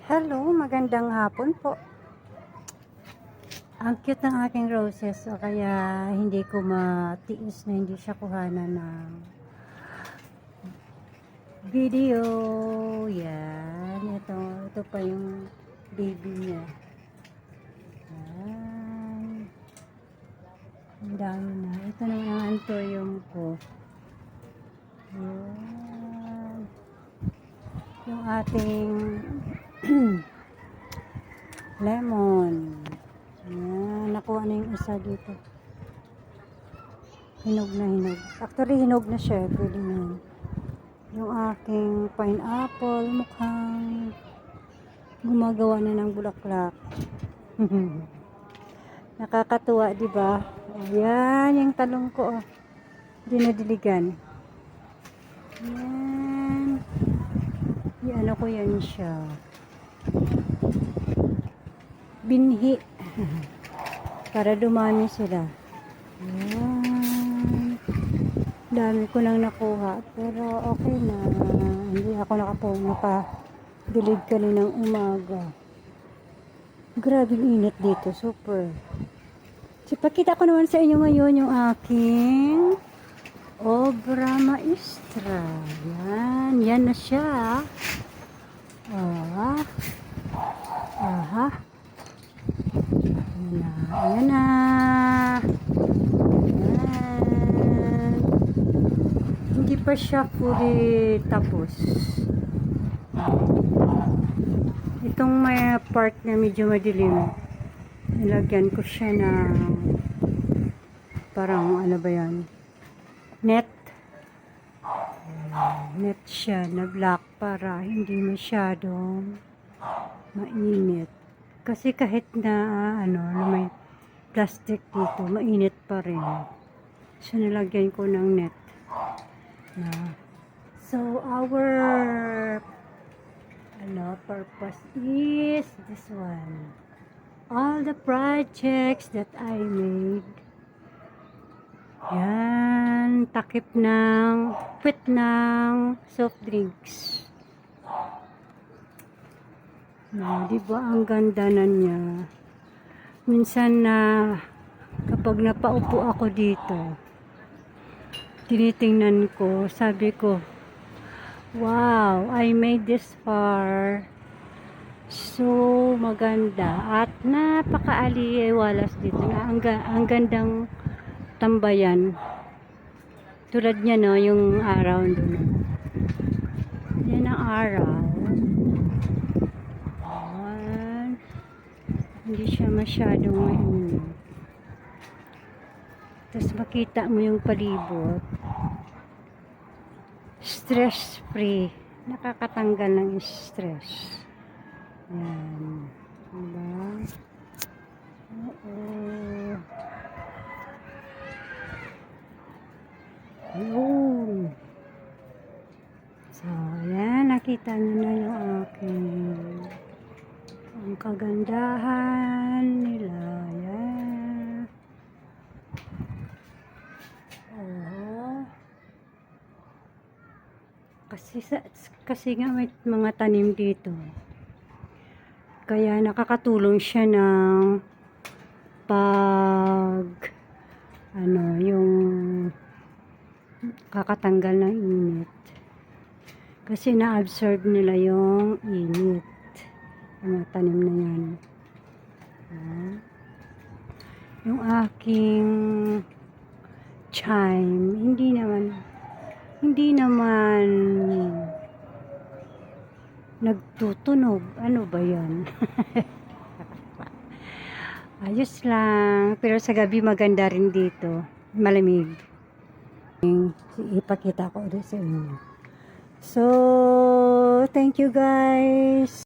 Hello, magandang hapon po. Ang cute ng aking roses, o kaya hindi ko matiis na hindi siya kuhanan ng video. Yan, ito pa yung baby niya. Yan. Ang dami na. Ito naman ang anthurium ko. Yan. Yung ating lemon. Yan, nakuha na yung isa dito. Hinog na hinog. Actually, hinog na siya. Pwede na yun. Yung aking pineapple, mukhang gumagawa na ng bulaklak. Nakakatuwa, di ba? Ayan, yung talong ko. Oh. Dinadiligan. Yan. Yan ako yan siya. Binhi. Para dumami sila. Ayan. Dami ko lang nakuha. Pero okay na. Hindi ako nakadilig kaninang umaga. Grabe init dito. Super. Pakita ko naman sa inyo ngayon yung aking obra maestra. Yan. Yan na siya. Aha. Ayan na. Ayan. Hindi pa siya fully tapos. Itong may part na medyo madilim. Nilagyan ko siya ng parang ano ba yan? Net. Net siya na black para hindi masyadong mainit. Kasi kahit na may plastic dito, mainit pa rin. So, nilagyan ko ng net. So, our purpose is this one. All the projects that I made. Yan, takip ng puwet ng soft drinks. Di ba ang ganda na niya? Minsan na kapag napaupo ako dito, tinitingnan ko, sabi ko, wow, I made this far. So maganda at napakaaliwalas dito. Ang gandang tambayan. Tulad niya no, yung araw doon. Yan ang araw. Hindi siya masyadong mainit. Tapos makita mo yung palibot. Stress free. Nakakatanggal ng stress. Yan. Diba? Oo. Ayun. So, yan. Nakita nyo na yung aking ang kagandahan nila. Yan. Kasi nga may mga tanim dito. Kaya nakakatulong siya ng yung kakatanggal ng init. Kasi na-absorb nila yung init. Yung mga tanim na yan. Yung aking chime, hindi naman nagtutunog. Ano ba yan? Ayos lang. Pero sa gabi maganda rin dito. Malamig. Ipakita ko ulit sa inyo. So, thank you guys.